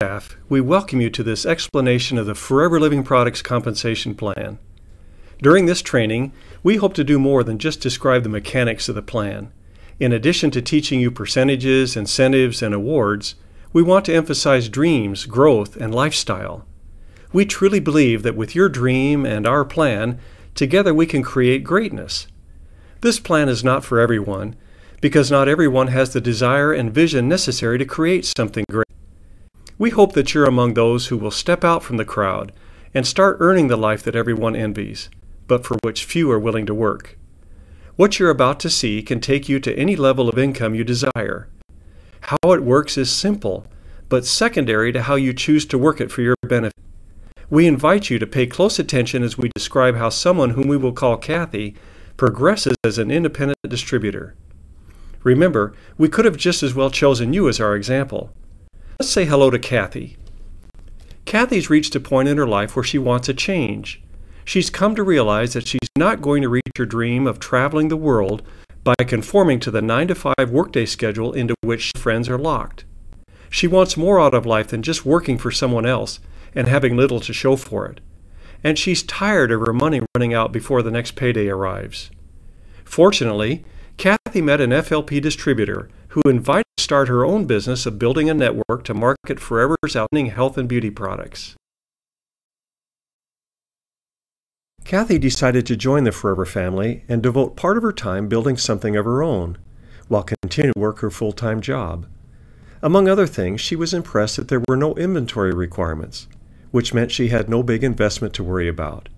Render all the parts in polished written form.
staff, we welcome you to this explanation of the Forever Living Products Compensation Plan. During this training, we hope to do more than just describe the mechanics of the plan. In addition to teaching you percentages, incentives, and awards, we want to emphasize dreams, growth, and lifestyle. We truly believe that with your dream and our plan, together we can create greatness. This plan is not for everyone, because not everyone has the desire and vision necessary to create something great. We hope that you're among those who will step out from the crowd and start earning the life that everyone envies, but for which few are willing to work. What you're about to see can take you to any level of income you desire. How it works is simple, but secondary to how you choose to work it for your benefit. We invite you to pay close attention as we describe how someone whom we will call Kathy progresses as an independent distributor. Remember, we could have just as well chosen you as our example. Let's say hello to Kathy. Kathy's reached a point in her life where she wants a change. She's come to realize that she's not going to reach her dream of traveling the world by conforming to the 9-to-5 workday schedule into which friends are locked. She wants more out of life than just working for someone else and having little to show for it. And she's tired of her money running out before the next payday arrives. Fortunately, Kathy met an FLP distributor who invited her to start her own business of building a network to market Forever's outstanding health and beauty products. Kathy decided to join the Forever family and devote part of her time building something of her own, while continuing to work her full-time job. Among other things, she was impressed that there were no inventory requirements, which meant she had no big investment to worry about.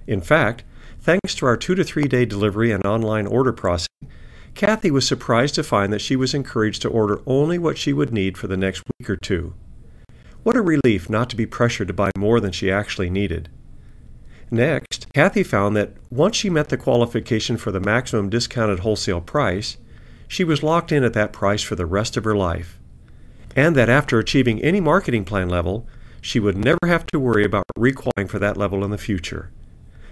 In fact, thanks to our 2 to 3 day delivery and online order processing, Kathy was surprised to find that she was encouraged to order only what she would need for the next week or two. What a relief not to be pressured to buy more than she actually needed. Next, Kathy found that once she met the qualification for the maximum discounted wholesale price, she was locked in at that price for the rest of her life, and that after achieving any marketing plan level, she would never have to worry about requalifying for that level in the future.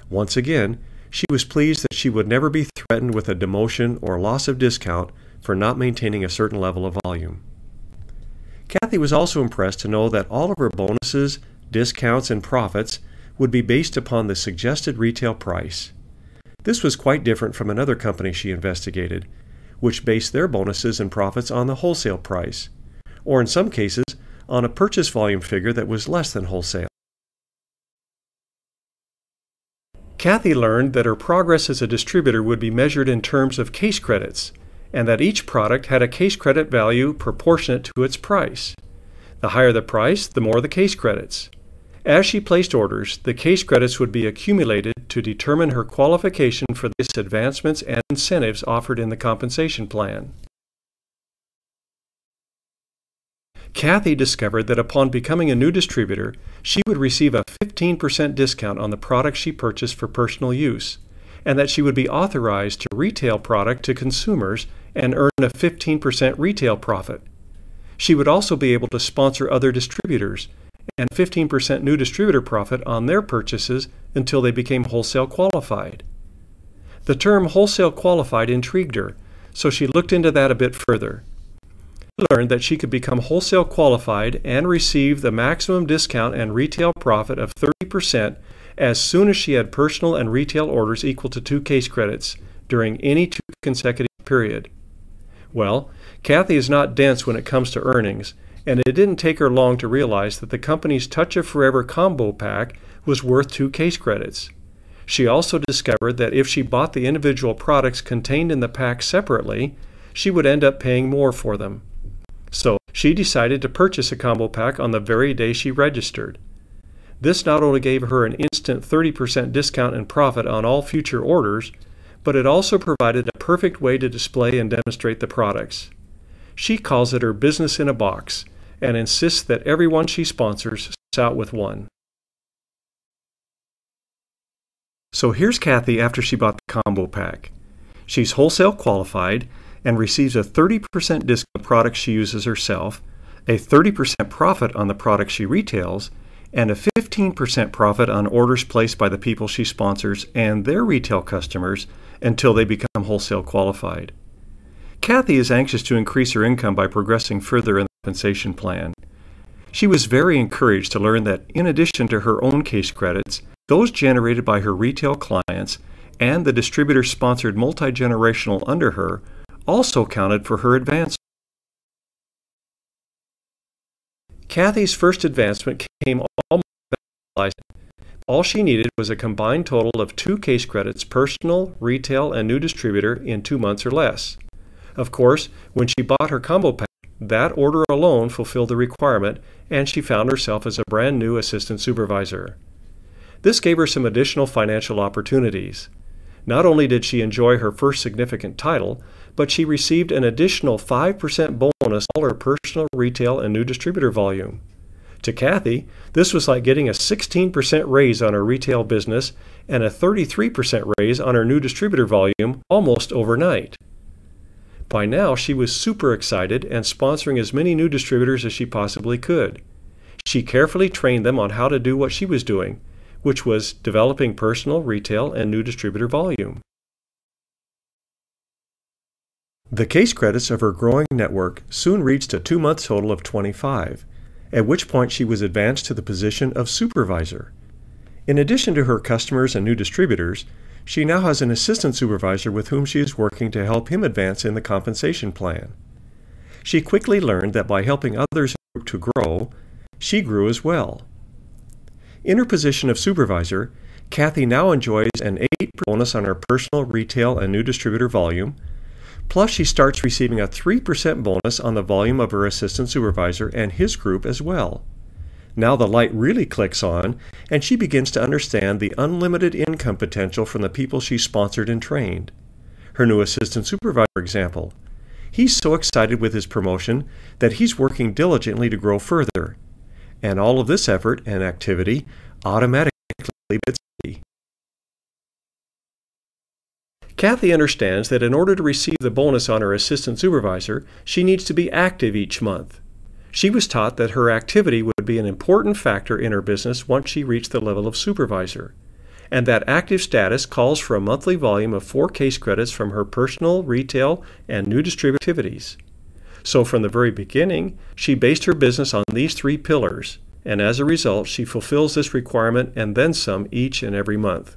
Once again, she was pleased that she would never be threatened with a demotion or loss of discount for not maintaining a certain level of volume. Kathy was also impressed to know that all of her bonuses, discounts, and profits would be based upon the suggested retail price. This was quite different from another company she investigated, which based their bonuses and profits on the wholesale price, or in some cases, on a purchase volume figure that was less than wholesale. Kathy learned that her progress as a distributor would be measured in terms of case credits, and that each product had a case credit value proportionate to its price. The higher the price, the more the case credits. As she placed orders, the case credits would be accumulated to determine her qualification for the advancements and incentives offered in the compensation plan. Kathy discovered that upon becoming a new distributor, she would receive a 15% discount on the products she purchased for personal use, and that she would be authorized to retail product to consumers and earn a 15% retail profit. She would also be able to sponsor other distributors and 15% new distributor profit on their purchases until they became wholesale qualified. The term wholesale qualified intrigued her, so she looked into that a bit further. She learned that she could become wholesale qualified and receive the maximum discount and retail profit of 30% as soon as she had personal and retail orders equal to 2 case credits during any 2 consecutive period. Well, Kathy is not dense when it comes to earnings, and it didn't take her long to realize that the company's Touch of Forever combo pack was worth 2 case credits. She also discovered that if she bought the individual products contained in the pack separately, she would end up paying more for them. So she decided to purchase a combo pack on the very day she registered. This not only gave her an instant 30% discount and profit on all future orders, but it also provided a perfect way to display and demonstrate the products. She calls it her business in a box, and insists that everyone she sponsors starts out with one. So here's Kathy after she bought the combo pack. She's wholesale qualified and receives a 30% discount on products she uses herself, a 30% profit on the products she retails, and a 15% profit on orders placed by the people she sponsors and their retail customers until they become wholesale qualified. Kathy is anxious to increase her income by progressing further in the compensation plan. She was very encouraged to learn that in addition to her own case credits, those generated by her retail clients and the distributor-sponsored multi-generational under her also counted for her advancement. Kathy's first advancement came almost. All she needed was a combined total of 2 case credits, personal, retail, and new distributor, in 2 months or less. Of course, when she bought her combo pack, that order alone fulfilled the requirement, and she found herself as a brand new assistant supervisor. This gave her some additional financial opportunities. Not only did she enjoy her first significant title, but she received an additional 5% bonus on all her personal, retail, and new distributor volume. To Kathy, this was like getting a 16% raise on her retail business and a 33% raise on her new distributor volume almost overnight. By now, she was super excited and sponsoring as many new distributors as she possibly could. She carefully trained them on how to do what she was doing, which was developing personal, retail, and new distributor volume. The case credits of her growing network soon reached a 2-month total of 25, at which point she was advanced to the position of supervisor. In addition to her customers and new distributors, she now has an assistant supervisor with whom she is working to help him advance in the compensation plan. She quickly learned that by helping others to grow, she grew as well. In her position of supervisor, Kathy now enjoys an 8% bonus on her personal, retail, and new distributor volume, plus she starts receiving a 3% bonus on the volume of her assistant supervisor and his group as well. Now the light really clicks on, and she begins to understand the unlimited income potential from the people she sponsored and trained. Her new assistant supervisor, for example. He's so excited with his promotion that he's working diligently to grow further. And all of this effort and activity automatically gets Kathy. Kathy understands that in order to receive the bonus on her assistant supervisor, she needs to be active each month. She was taught that her activity would be an important factor in her business once she reached the level of supervisor, and that active status calls for a monthly volume of 4 case credits from her personal, retail, and new distributor activities. So from the very beginning, she based her business on these 3 pillars, and as a result, she fulfills this requirement and then some each and every month.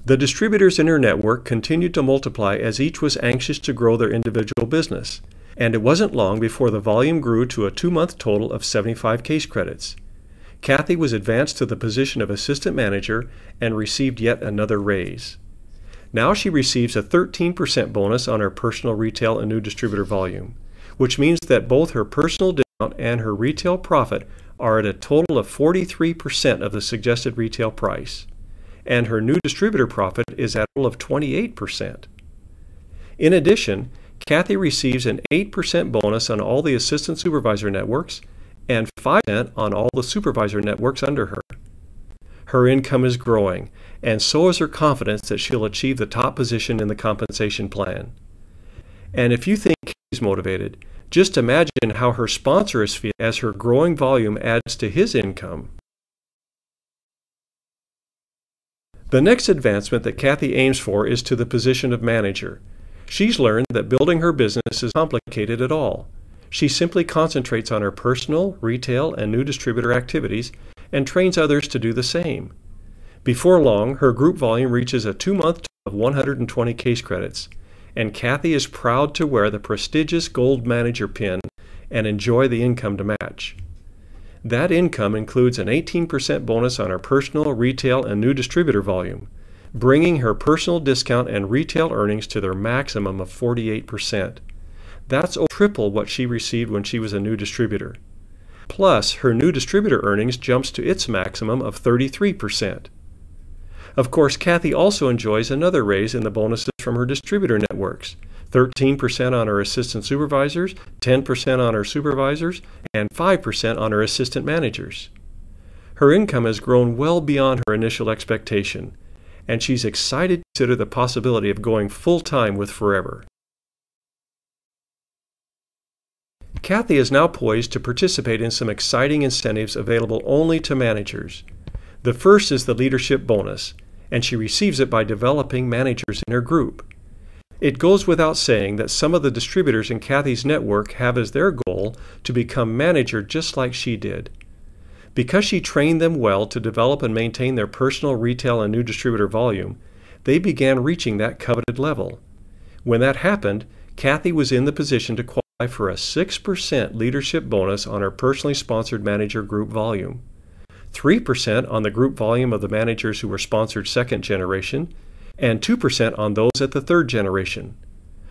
The distributors in her network continued to multiply as each was anxious to grow their individual business, and it wasn't long before the volume grew to a 2-month total of 75 case credits. Kathy was advanced to the position of assistant manager and received yet another raise. Now she receives a 13% bonus on her personal, retail, and new distributor volume, which means that both her personal discount and her retail profit are at a total of 43% of the suggested retail price, and her new distributor profit is at a total of 28%. In addition, Kathy receives an 8% bonus on all the assistant supervisor networks and 5% on all the supervisor networks under her. Her income is growing, and so is her confidence that she'll achieve the top position in the compensation plan. And if you think Kathy's motivated, just imagine how her sponsor is feeling as her growing volume adds to his income. The next advancement that Kathy aims for is to the position of manager. She's learned that building her business is complicated at all. She simply concentrates on her personal, retail, and new distributor activities and trains others to do the same. Before long, her group volume reaches a 2-month total of 120 case credits, and Kathy is proud to wear the prestigious Gold Manager pin and enjoy the income to match. That income includes an 18% bonus on her personal, retail, and new distributor volume, bringing her personal discount and retail earnings to their maximum of 48%. That's over triple what she received when she was a new distributor. Plus, her new distributor earnings jumps to its maximum of 33%. Of course, Kathy also enjoys another raise in the bonuses from her distributor networks, 13% on her assistant supervisors, 10% on her supervisors, and 5% on her assistant managers. Her income has grown well beyond her initial expectation, and she's excited to consider the possibility of going full-time with Forever. Kathy is now poised to participate in some exciting incentives available only to managers. The first is the leadership bonus, and she receives it by developing managers in her group. It goes without saying that some of the distributors in Kathy's network have as their goal to become manager just like she did. Because she trained them well to develop and maintain their personal retail and new distributor volume, they began reaching that coveted level. When that happened, Kathy was in the position to qualify for a 6% leadership bonus on her personally sponsored manager group volume, 3% on the group volume of the managers who were sponsored second generation, and 2% on those at the third generation.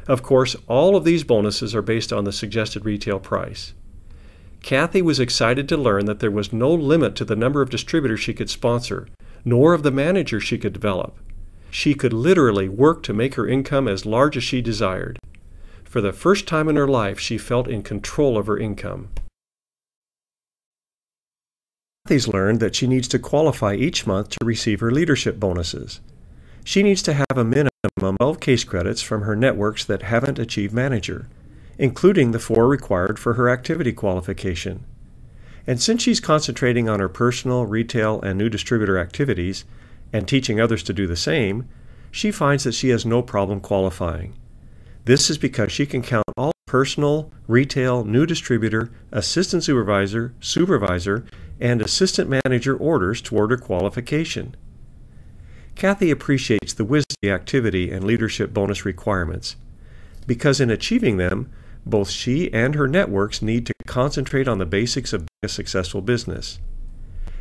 Of course, all of these bonuses are based on the suggested retail price. Kathy was excited to learn that there was no limit to the number of distributors she could sponsor, nor of the managers she could develop. She could literally work to make her income as large as she desired. For the first time in her life, she felt in control of her income. Kathy's learned that she needs to qualify each month to receive her leadership bonuses. She needs to have a minimum of 12 case credits from her networks that haven't achieved manager, including the 4 required for her activity qualification. And since she's concentrating on her personal, retail, and new distributor activities, and teaching others to do the same, she finds that she has no problem qualifying. This is because she can count all personal, retail, new distributor, assistant supervisor, supervisor, and assistant manager orders toward her qualification. Kathy appreciates the wisdom of the activity and leadership bonus requirements, because in achieving them, both she and her networks need to concentrate on the basics of being a successful business.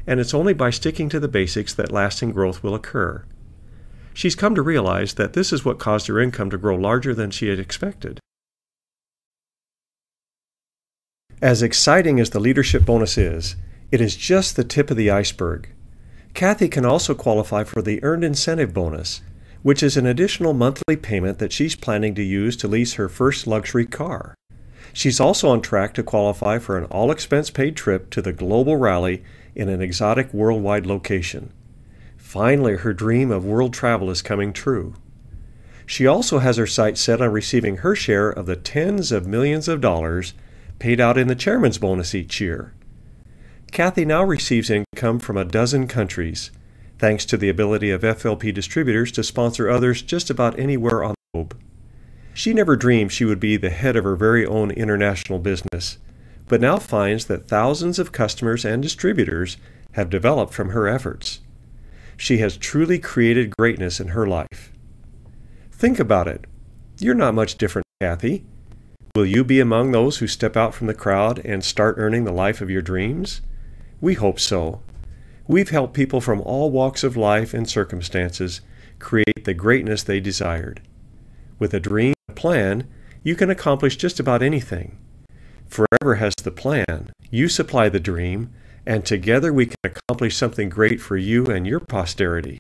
And it's only by sticking to the basics that lasting growth will occur. She's come to realize that this is what caused her income to grow larger than she had expected. As exciting as the leadership bonus is, it is just the tip of the iceberg. Kathy can also qualify for the Earned Incentive Bonus, which is an additional monthly payment that she's planning to use to lease her first luxury car. She's also on track to qualify for an all-expense-paid trip to the global rally in an exotic worldwide location. Finally, her dream of world travel is coming true. She also has her sights set on receiving her share of the tens of millions of dollars paid out in the chairman's bonus each year. Kathy now receives income from a dozen countries, thanks to the ability of FLP distributors to sponsor others just about anywhere on the globe. She never dreamed she would be the head of her very own international business, but now finds that thousands of customers and distributors have developed from her efforts. She has truly created greatness in her life. Think about it. You're not much different, Kathy. Will you be among those who step out from the crowd and start earning the life of your dreams? We hope so. We've helped people from all walks of life and circumstances create the greatness they desired. With a dream and a plan, you can accomplish just about anything. Forever has the plan, you supply the dream, and together we can accomplish something great for you and your posterity.